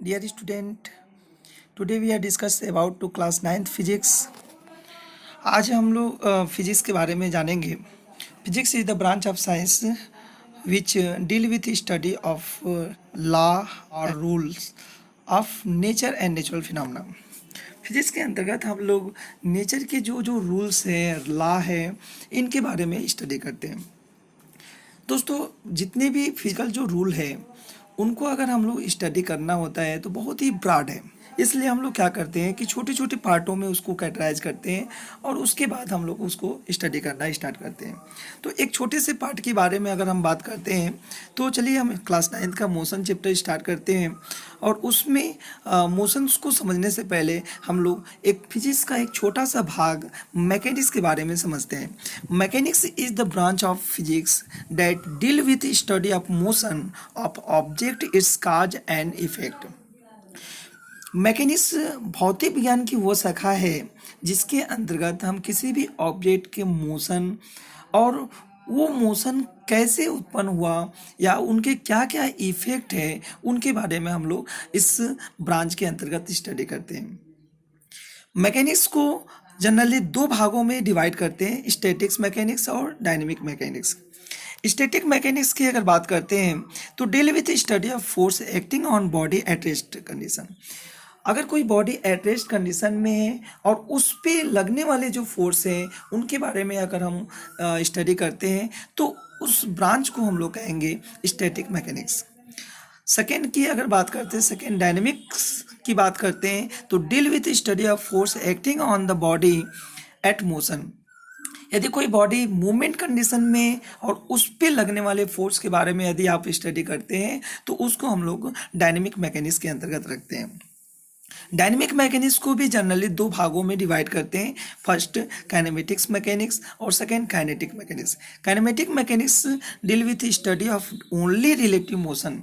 Dear student, today we are discuss about to class 9th physics. आज हम लोग physics के बारे में जानेंगे. Physics is the branch of science which deal with study of law और rules of nature and natural phenomena. Physics के अंतर्गत हम लोग नेचर के जो जो रूल्स हैं, लॉ है, इनके बारे में स्टडी करते हैं. दोस्तों, जितने भी फिजिकल जो रूल है उनको अगर हम लोग स्टडी करना होता है तो बहुत ही ब्रॉड है. इसलिए हम लोग क्या करते हैं कि छोटे छोटे पार्टों में उसको कैटेगराइज करते हैं और उसके बाद हम लोग उसको स्टडी करना स्टार्ट करते हैं. तो एक छोटे से पार्ट के बारे में अगर हम बात करते हैं तो चलिए हम क्लास 9th का मोशन चैप्टर स्टार्ट करते हैं. और उसमें मोशंस को समझने से पहले हम लोग एक फिजिक्स का एक छोटा सा भाग मैकेनिक्स के बारे में समझते हैं. Mechanics is the branch of physics that deal with study of motion of object, it's cause and effect. Mechanics भौतिक विज्ञान की वो शाखा है जिसके अंतर्गत हम किसी भी ऑब्जेक्ट के मोशन और वो मोशन कैसे उत्पन्न हुआ या उनके क्या क्या इफेक्ट है उनके बारे में हम लोग इस ब्रांच के अंतर्गत स्टडी करते हैं. मैकेनिक्स को जनरली दो भागों में डिवाइड करते हैं, स्टैटिक्स मैकेनिक्स और डायनेमिक मैकेनिक्स. स्टैटिक मैकेनिक्स की अगर बात करते हैं तो deal with study of force acting on body at rest condition. अगर कोई बॉडी एट रेस्ट कंडीशन में है और उस पे लगने वाले जो फोर्स हैं उनके बारे में अगर हम स्टडी करते हैं तो उस ब्रांच को हम लोग कहेंगे स्टैटिक मैकेनिक्स. सेकेंड की अगर बात करते हैं, सेकेंड डायनेमिक्स की बात करते हैं तो deal with study of force acting on the body at motion. यदि कोई बॉडी मूवमेंट कंडीशन में और उस पे लगने वाले फोर्स के बारे में यदि आप स्टडी करते हैं तो उसको हम लोग डायनेमिक मैकेनिक्स के अंतर्गत रखते हैं. डायनेमिक मैकेनिक्स को भी जनरली दो भागों में डिवाइड करते हैं, फर्स्ट काइनेमेटिक्स मैकेनिक्स और second kinetic mechanics. Kinematic mechanics deal with study of only relative motion.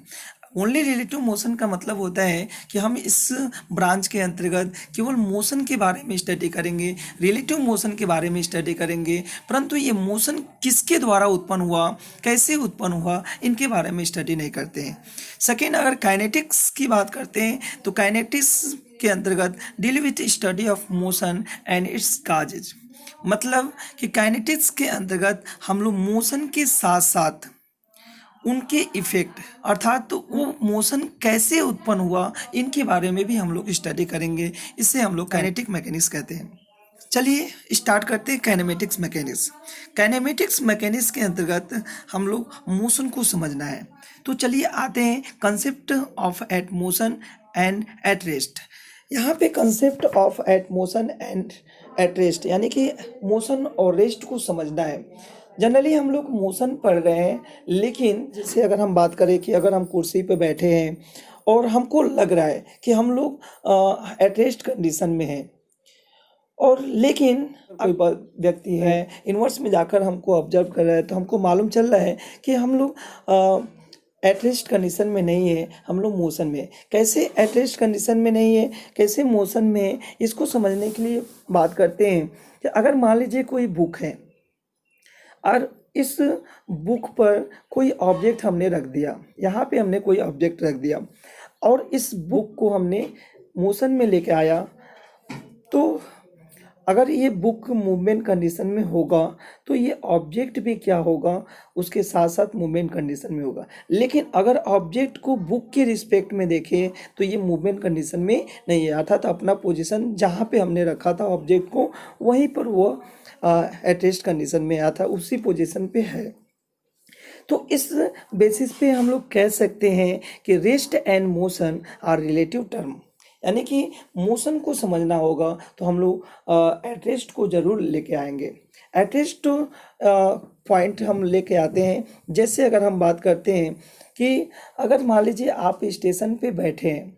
Only relative motion का मतलब होता है कि हम इस ब्रांच के अंतर्गत केवल मोशन के बारे में स्टडी करेंगे, रिलेटिव मोशन के बारे में स्टडी करेंगे, परंतु ये मोशन किसके द्वारा उत्पन्न हुआ, कैसे उत्पन्न हुआ, इनके बारे में स्टडी नहीं करते हैं. सेकेंड, अगर काइनेटिक्स की बात करते हैं तो काइनेटिक्स के अंतर्गत deal with study of motion and it's causes. मतलब कि काइनेटिक्स के अंतर्गत हम लोग मोशन के साथ साथ उनके इफेक्ट अर्थात तो वो मोशन कैसे उत्पन्न हुआ इनके बारे में भी हम लोग स्टडी करेंगे. इससे हम लोग काइनेटिक मैकेनिक्स कहते हैं. चलिए स्टार्ट करते हैं काइनेमेटिक्स मैकेनिक्स. काइनेमेटिक्स मैकेनिक्स के अंतर्गत हम लोग मोशन को समझना है. तो चलिए आते हैं concept of at motion and at rest. यहाँ पे concept of at motion and at rest यानी कि मोशन और रेस्ट को समझना है. जनरली हम लोग मोशन पढ़ रहे हैं, लेकिन जैसे अगर हम बात करें कि अगर हम कुर्सी पे बैठे हैं और हमको लग रहा है कि हम लोग एट रेस्ट कंडीशन में हैं, और लेकिन कोई व्यक्ति है इन्वर्स में जाकर हमको ऑब्जर्व कर रहा है तो हमको मालूम चल रहा है कि हम लोग एट रेस्ट कंडीशन में नहीं है, हम लोग मोशन में. कैसे एट रेस्ट कंडीशन में नहीं है, कैसे मोशन में है, इसको समझने के लिए बात करते हैं कि अगर मान लीजिए कोई बुक है और इस बुक पर कोई ऑब्जेक्ट हमने रख दिया, यहाँ पे हमने कोई ऑब्जेक्ट रख दिया और इस बुक को हमने मोशन में लेके आया, तो अगर ये बुक मूवमेंट कंडीशन में होगा तो ये ऑब्जेक्ट भी क्या होगा, उसके साथ साथ मूवमेंट कंडीशन में होगा. लेकिन अगर ऑब्जेक्ट को बुक के रिस्पेक्ट में देखें तो ये मूवमेंट कंडीशन में नहीं है, अर्थात अपना पोजीशन जहाँ पे हमने रखा था ऑब्जेक्ट को वहीं पर वो एट रेस्ट कंडीशन में आया था, उसी पोजीशन पे है. तो इस बेसिस पे हम लोग कह सकते हैं कि rest and motion are relative term. यानी कि मोशन को समझना होगा तो हम लोग एट रेस्ट को जरूर लेके आएंगे. एट रेस्ट पॉइंट हम लेके आते हैं. जैसे अगर हम बात करते हैं कि अगर मान लीजिए आप स्टेशन पे बैठे हैं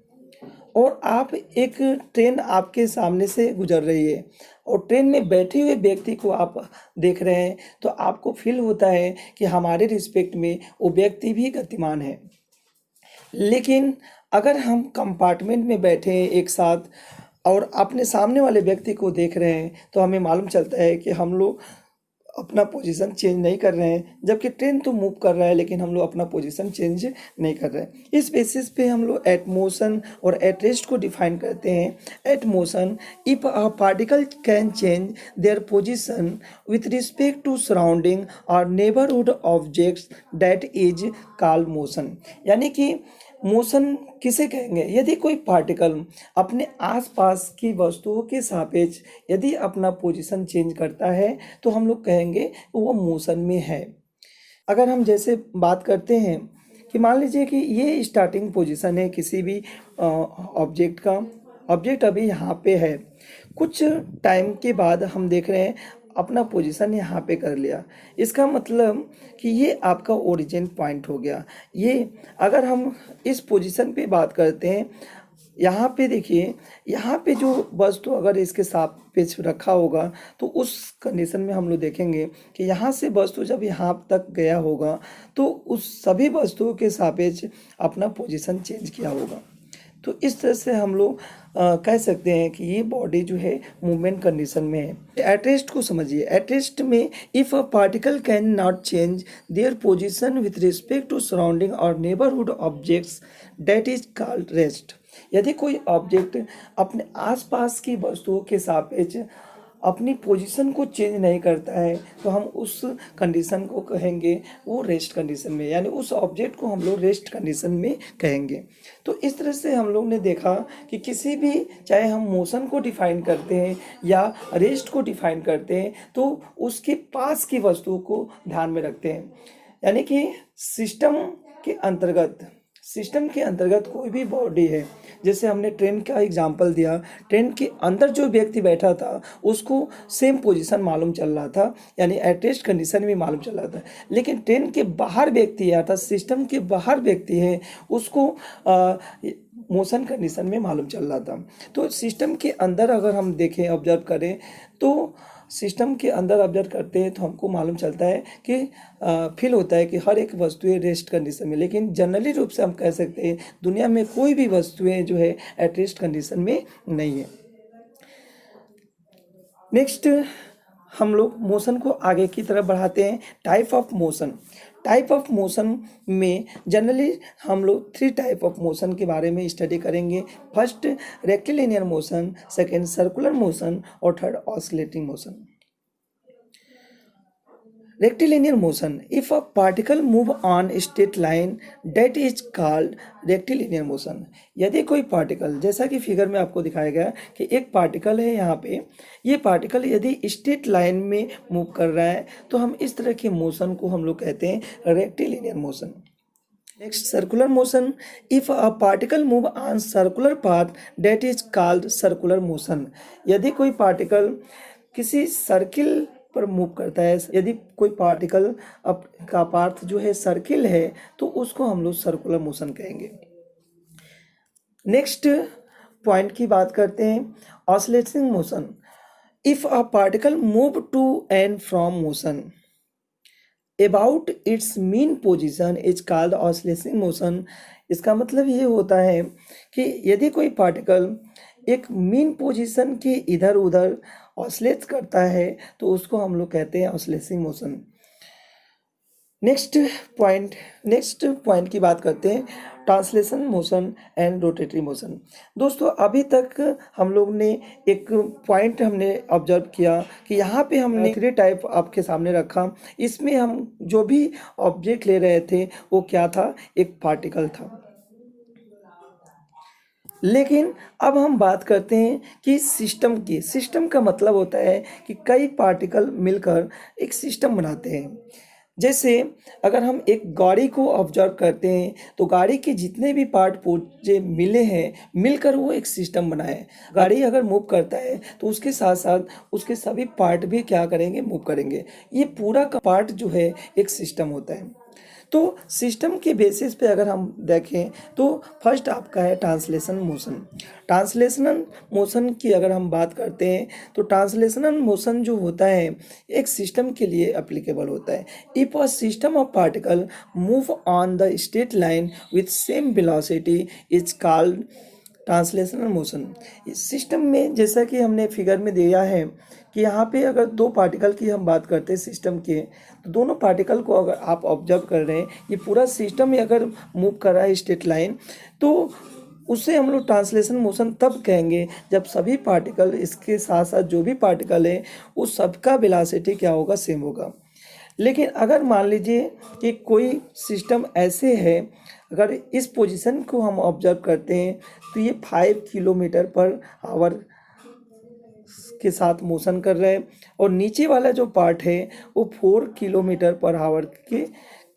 और आप एक ट्रेन आपके सामने से गुजर रही है और ट्रेन में बैठे हुए व्यक्ति को आप देख रहे हैं, तो आपको फील होता है कि हमारे रिस्पेक्ट में वो व्यक्ति भी गतिमान है. लेकिन अगर हम कंपार्टमेंट में बैठे हैं एक साथ और अपने सामने वाले व्यक्ति को देख रहे हैं तो हमें मालूम चलता है कि हम लोग अपना पोजीशन चेंज नहीं कर रहे हैं, जबकि ट्रेन तो मूव कर रहा है लेकिन हम लोग अपना पोजीशन चेंज नहीं कर रहे हैं। इस बेसिस पे हम लोग एट मोशन और एट रेस्ट को डिफाइन करते हैं। At motion, if a particle can change their position with respect to surrounding और neighbourhood objects, that is called motion. यानी कि मोशन किसे कहेंगे? यदि कोई पार्टिकल अपने आसपास की वस्तुओं के सापेक्ष यदि अपना पोजीशन चेंज करता है तो हम लोग कहेंगे वो मोशन में है। अगर हम जैसे बात करते हैं कि मान लीजिए कि ये स्टार्टिंग पोजीशन है किसी भी ऑब्जेक्ट का, ऑब्जेक्ट अभी यहाँ पे है, कुछ टाइम के बाद हम देख रहे हैं अपना पोजीशन यहाँ पे कर लिया, इसका मतलब कि ये आपका ओरिजिन पॉइंट हो गया। ये अगर हम इस पोजीशन पे बात करते हैं, यहाँ पे देखिए, यहाँ पे जो वस्तु अगर इसके सापेक्ष रखा होगा तो उस कंडीशन में हम लोग देखेंगे कि यहाँ से वस्तु जब यहाँ तक गया होगा तो उस सभी वस्तुओं के सापेक्ष अपना पोजीशन चेंज किया होगा। तो इस तरह से हम लोग कह सकते हैं कि ये बॉडी जो है मूवमेंट कंडीशन में है। एट रेस्ट को समझिए। एट रेस्ट में if a particle can not change their position with respect to surrounding और neighbourhood objects, that is called rest. यदि कोई ऑब्जेक्ट अपने आसपास की वस्तुओं के सापेक्ष अपनी पोजीशन को चेंज नहीं करता है तो हम उस कंडीशन को कहेंगे वो रेस्ट कंडीशन में, यानी उस ऑब्जेक्ट को हम लोग रेस्ट कंडीशन में कहेंगे। तो इस तरह से हम लोग ने देखा कि किसी भी, चाहे हम मोशन को डिफाइन करते हैं या रेस्ट को डिफाइन करते हैं, तो उसके पास की वस्तु को ध्यान में रखते हैं। यानी कि सिस्टम के अंतर्गत कोई भी बॉडी है, जैसे हमने ट्रेन का एग्जांपल दिया, ट्रेन के अंदर जो व्यक्ति बैठा था उसको सेम पोजीशन मालूम चल रहा था, यानी एट रेस्ट कंडीशन में मालूम चल रहा था। लेकिन ट्रेन के बाहर व्यक्ति है, अर्थात सिस्टम के बाहर व्यक्ति है, उसको मोशन कंडीशन में मालूम चल रहा था। तो सिस्टम के अंदर अगर हम देखें, ऑब्जर्व करें, तो सिस्टम के अंदर ऑब्जर्व करते हैं तो हमको मालूम चलता है कि फील होता है कि हर एक वस्तुएं रेस्ट कंडीशन में, लेकिन जनरली रूप से हम कह सकते हैं दुनिया में कोई भी वस्तुएं जो है एट रेस्ट कंडीशन में नहीं है। नेक्स्ट हम लोग मोशन को आगे की तरफ बढ़ाते हैं। टाइप ऑफ मोशन में जनरली हम लोग 3 टाइप ऑफ मोशन के बारे में स्टडी करेंगे। First rectilinear motion, second circular motion और third oscillating motion. Rectilinear motion, if a particle move on straight line, that is called rectilinear motion. यदि कोई पार्टिकल, जैसा कि फिगर में आपको दिखाया गया कि एक पार्टिकल है यहाँ पे, ये पार्टिकल यदि स्ट्रेट लाइन में मूव कर रहा है तो हम इस तरह के मोशन को हम लोग कहते हैं rectilinear motion. Next circular motion, if a particle move on circular path, that is called circular motion. यदि कोई पार्टिकल किसी सर्किल पर मूव करता है, यदि कोई पार्टिकल का पाथ जो है सर्किल है तो उसको हम लोग सर्कुलर मोशन कहेंगे। नेक्स्ट पॉइंट की बात करते हैं, oscillating motion, if a particle move to and from motion about its mean position is called oscillating motion. इसका मतलब ये होता है कि यदि कोई पार्टिकल एक मीन पोजीशन के इधर उधर ऑसिलेट करता है तो उसको हम लोग कहते हैं ऑसिलेटिंग मोशन। नेक्स्ट पॉइंट की बात करते हैं, translation motion and rotatory motion. दोस्तों अभी तक हम लोग ने एक पॉइंट हमने ऑब्जर्व किया कि यहाँ पे हमने 3 टाइप आपके सामने रखा। इसमें हम जो भी ऑब्जेक्ट ले रहे थे वो क्या था? एक पार्टिकल था। लेकिन अब हम बात करते हैं कि सिस्टम का मतलब होता है कि कई पार्टिकल मिलकर एक सिस्टम बनाते हैं। जैसे अगर हम एक गाड़ी को ऑब्जर्व करते हैं तो गाड़ी के जितने भी पार्ट पुर्जे मिले हैं, मिलकर वो एक सिस्टम बनाए। गाड़ी अगर मूव करता है तो उसके साथ साथ उसके सभी पार्ट भी क्या करेंगे? मूव करेंगे। ये पूरा का पार्ट जो है एक सिस्टम होता है। तो सिस्टम के बेसिस पे अगर हम देखें तो फर्स्ट आपका है ट्रांसलेशनल मोशन की अगर हम बात करते हैं तो ट्रांसलेशनल मोशन जो होता है एक सिस्टम के लिए एप्लीकेबल होता है। If a system of particle move on the straight line with same velocity is called translational motion इस सिस्टम में, जैसा कि हमने फिगर में दिया है कि यहाँ पे अगर दो पार्टिकल की हम बात करते हैं सिस्टम के, तो दोनों पार्टिकल को अगर आप ऑब्जर्व कर रहे हैं, ये पूरा सिस्टम में अगर मूव कर रहा है स्ट्रेट लाइन, तो उसे हम लोग ट्रांसलेशन मोशन तब कहेंगे जब सभी पार्टिकल, इसके साथ साथ जो भी पार्टिकल है, उस सबका वेलोसिटी क्या होगा, सेम होगा। लेकिन अगर मान लीजिए कि कोई सिस्टम ऐसे है, अगर इस पोजीशन को हम ऑब्जर्व करते हैं, तो ये 5 किलोमीटर पर आवर के साथ मोशन कर रहा है, और नीचे वाला जो पार्ट है वो 4 किलोमीटर पर आवर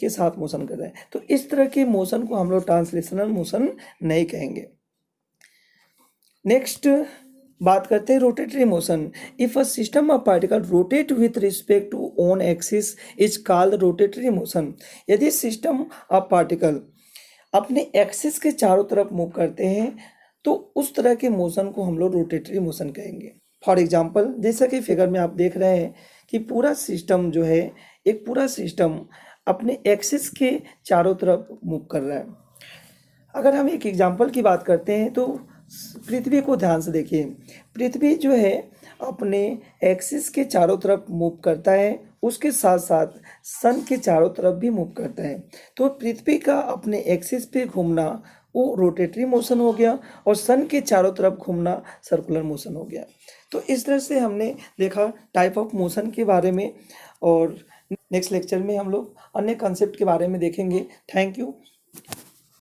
के साथ मोशन कर रहा है। तो इस तरह के मोशन को हम लोग ट्रांसलेशनल मोशन नहीं कहेंगे। नेक्स्ट बात करते हैं rotatory motion. If a system of particle rotate with respect to own axis is called rotatory motion. यदि सिस्टम ऑफ पार्टिकल अपने एक्सिस के चारों तरफ मूव करते हैं, तो उस तरह के मोशन को हम लोग रोटेटरी मोशन कहेंगे। फॉर एग्जाम्पल, जैसा कि फिगर में आप देख रहे हैं कि पूरा सिस्टम जो है, एक पूरा सिस्टम अपने एक्सिस के चारों तरफ मूव कर रहा है। अगर हम एक एग्जाम्पल की बात करते हैं, तो पृथ्वी को ध्यान से देखिए। पृथ्वी जो है अपने एक्सिस के चारों तरफ मूव करता है, उसके साथ साथ सन के चारों तरफ भी मूव करता है। तो पृथ्वी का अपने एक्सिस पे घूमना वो रोटेटरी मोशन हो गया, और सन के चारों तरफ घूमना सर्कुलर मोशन हो गया। तो इस तरह से हमने देखा टाइप ऑफ मोशन के बारे में, और नेक्स्ट लेक्चर में हम लोग अन्य कॉन्सेप्ट के बारे में देखेंगे। Thank you.